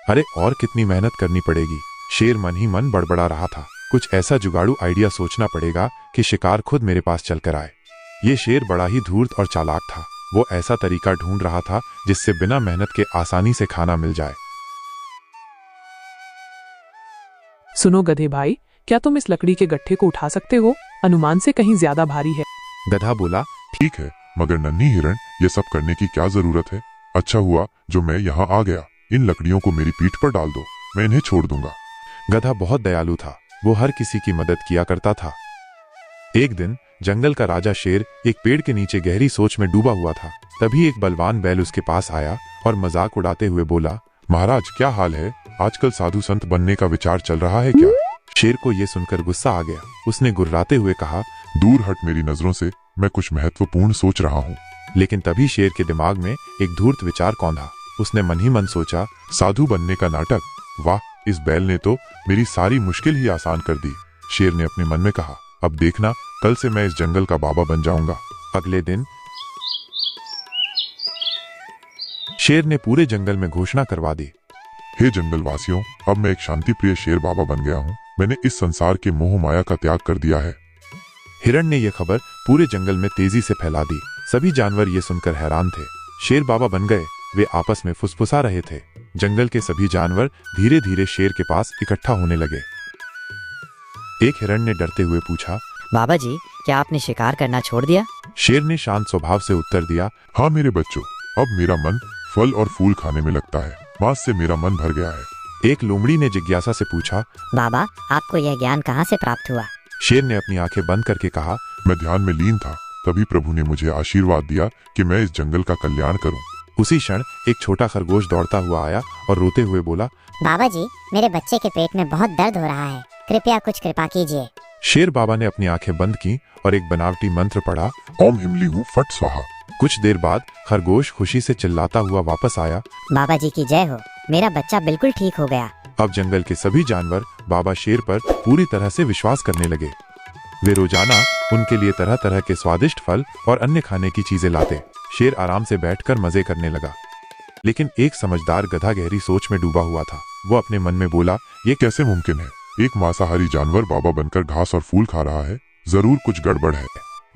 अरे और कितनी मेहनत करनी पड़ेगी। शेर मन ही मन बड़बड़ा रहा था। कुछ ऐसा जुगाड़ू आइडिया सोचना पड़ेगा कि शिकार खुद मेरे पास चलकर आए। ये शेर बड़ा ही धूर्त और चालाक था। वो ऐसा तरीका ढूंढ रहा था जिससे बिना मेहनत के आसानी से खाना मिल जाए। सुनो गधे भाई, क्या तुम इस लकड़ी के गट्ठे को उठा सकते हो? अनुमान से कहीं ज्यादा भारी है। गधा बोला, ठीक है, मगर नन्ही हिरण, ये सब करने की क्या जरूरत है? अच्छा हुआ जो मैं यहाँ आ गया। इन लकड़ियों को मेरी पीठ पर डाल दो, मैं इन्हें छोड़ दूंगा। गधा बहुत दयालु था। वो हर किसी की मदद किया करता था। एक दिन जंगल का राजा शेर एक पेड़ के नीचे गहरी सोच में डूबा हुआ था। तभी एक बलवान बैल उसके पास आया और मजाक उड़ाते हुए बोला, महाराज क्या हाल है? आजकल साधु संत बनने का विचार चल रहा है क्या? शेर को यह सुनकर गुस्सा आ गया। उसने गुर्राते हुए कहा, दूर हट मेरी नजरों से, मैं कुछ महत्वपूर्ण सोच रहा हूँ। लेकिन तभी शेर के दिमाग में एक धूर्त विचार कौंधा। उसने मन ही मन सोचा, साधु बनने का नाटक, वाह, इस बैल ने तो मेरी सारी मुश्किल ही आसान कर दी। शेर ने अपने मन में कहा, अब देखना, कल से मैं इस जंगल का बाबा बन जाऊंगा। अगले दिन शेर ने पूरे जंगल में घोषणा करवा दी, हे जंगलवासियों, अब मैं एक शांति प्रिय शेर बाबा बन गया हूँ। मैंने इस संसार के मोह माया का त्याग कर दिया है। हिरण ने यह खबर पूरे जंगल में तेजी से फैला दी। सभी जानवर ये सुनकर हैरान थे। शेर बाबा बन गए। वे आपस में फुसफुसा रहे थे। जंगल के सभी जानवर धीरे धीरे शेर के पास इकट्ठा होने लगे। एक हिरण ने डरते हुए पूछा, बाबा जी, क्या आपने शिकार करना छोड़ दिया? शेर ने शांत स्वभाव से उत्तर दिया, हाँ मेरे बच्चों, अब मेरा मन फल और फूल खाने में लगता है। मांस से मेरा मन भर गया है। एक लोमड़ी ने जिज्ञासा से पूछा, बाबा, आपको यह ज्ञान कहाँ से प्राप्त हुआ? शेर ने अपनी आंखें बंद करके कहा, मैं ध्यान में लीन था, तभी प्रभु ने मुझे आशीर्वाद दिया कि मैं इस जंगल का कल्याण करूं। उसी क्षण एक छोटा खरगोश दौड़ता हुआ आया और रोते हुए बोला, बाबा जी, मेरे बच्चे के पेट में बहुत दर्द हो रहा है, कृपया कुछ कृपा कीजिए। शेर बाबा ने अपनी आंखें बंद की और एक बनावटी मंत्र पढ़ा, ओम हिमली हूँ फट स्वाहा। कुछ देर बाद खरगोश खुशी से चिल्लाता हुआ वापस आया, बाबा जी की जय हो, मेरा बच्चा बिल्कुल ठीक हो गया। अब जंगल के सभी जानवर बाबा शेर पर पूरी तरह से विश्वास करने लगे। वे रोजाना उनके लिए तरह तरह के स्वादिष्ट फल और अन्य खाने की चीजें लाते। शेर आराम से बैठकर मजे करने लगा। लेकिन एक समझदार गधा गहरी सोच में डूबा हुआ था। वो अपने मन में बोला, ये कैसे मुमकिन है? एक मांसाहारी जानवर बाबा बनकर घास और फूल खा रहा है, जरूर कुछ गड़बड़ है।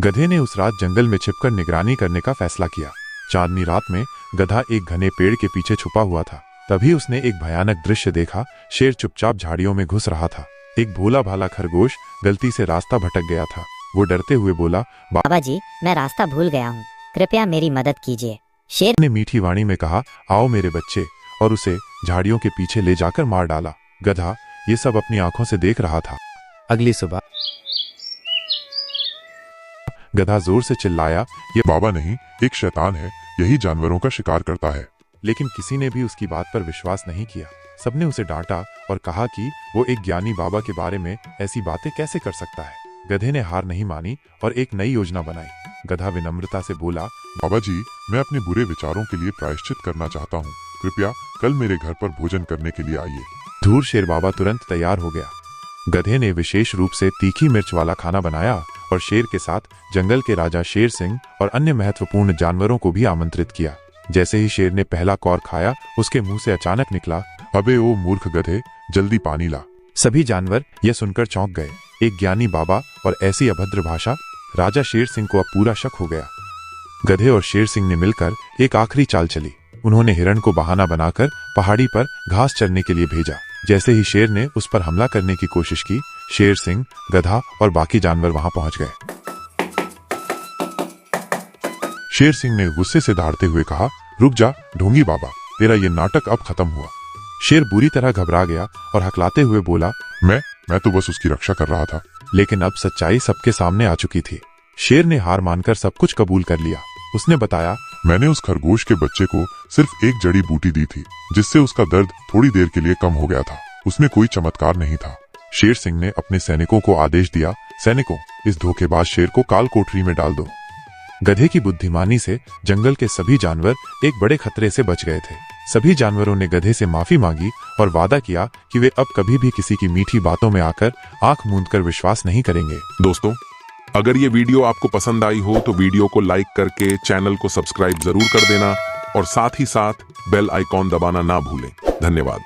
गधे ने उस रात जंगल में छिपकर निगरानी करने का फैसला किया। चांदनी रात में गधा एक घने पेड़ के पीछे छुपा हुआ था। तभी उसने एक भयानक दृश्य देखा। शेर चुपचाप झाड़ियों में घुस रहा था। एक भोला भाला खरगोश गलती से रास्ता भटक गया था। वो डरते हुए बोला, बाबा जी, मैं रास्ता भूल गया हूँ, कृपया मेरी मदद कीजिए। शेर ने मीठी वाणी में कहा, आओ मेरे बच्चे, और उसे झाड़ियों के पीछे ले जाकर मार डाला। गधा ये सब अपनी आंखों से देख रहा था। अगली सुबह गधा जोर से चिल्लाया, ये बाबा नहीं, एक शैतान है, यही जानवरों का शिकार करता है। लेकिन किसी ने भी उसकी बात पर विश्वास नहीं किया। सबने उसे डांटा और कहा कि वो एक ज्ञानी बाबा के बारे में ऐसी बातें कैसे कर सकता है। गधे ने हार नहीं मानी और एक नई योजना बनाई। गधा विनम्रता से बोला, बाबा जी, मैं अपने बुरे विचारों के लिए प्रायश्चित करना चाहता हूँ। कृपया कल मेरे घर पर भोजन करने के लिए आइए। धूर शेर बाबा तुरंत तैयार हो गया। गधे ने विशेष रूप से तीखी मिर्च वाला खाना बनाया और शेर के साथ जंगल के राजा शेर सिंह और अन्य महत्वपूर्ण जानवरों को भी आमंत्रित किया। जैसे ही शेर ने पहला कौर खाया, उसके मुंह से अचानक निकला, अबे ओ मूर्ख गधे, जल्दी पानी ला। सभी जानवर यह सुनकर चौंक गए। एक ज्ञानी बाबा और ऐसी अभद्र भाषा। राजा शेर सिंह को अब पूरा शक हो गया। गधे और शेर सिंह ने मिलकर एक आखिरी चाल चली। उन्होंने हिरण को बहाना बनाकर पहाड़ी पर घास चरने के लिए भेजा। जैसे ही शेर ने उस पर हमला करने की कोशिश की, शेर सिंह, गधा और बाकी जानवर वहां पहुंच गए। शेर सिंह ने गुस्से से दहाड़ते हुए कहा, रुक जा ढोंगी बाबा, तेरा ये नाटक अब खत्म हुआ। शेर बुरी तरह घबरा गया और हकलाते हुए बोला, मैं तो बस उसकी रक्षा कर रहा था। लेकिन अब सच्चाई सबके सामने आ चुकी थी। शेर ने हार मानकर सब कुछ कबूल कर लिया। उसने बताया, मैंने उस खरगोश के बच्चे को सिर्फ एक जड़ी बूटी दी थी, जिससे उसका दर्द थोड़ी देर के लिए कम हो गया था। उसमें कोई चमत्कार नहीं था। शेर सिंह ने अपने सैनिकों को आदेश दिया, सैनिकों, इस धोखेबाज शेर को काल कोठरी में डाल दो। गधे की बुद्धिमानी से जंगल के सभी जानवर एक बड़े खतरे से बच गए थे। सभी जानवरों ने गधे से माफी मांगी और वादा किया कि वे अब कभी भी किसी की मीठी बातों में आकर आंख मूंदकर विश्वास नहीं करेंगे। दोस्तों, अगर ये वीडियो आपको पसंद आई हो तो वीडियो को लाइक करके चैनल को सब्सक्राइब जरूर कर देना और साथ ही साथ बेल आइकॉन दबाना ना भूलें। धन्यवाद।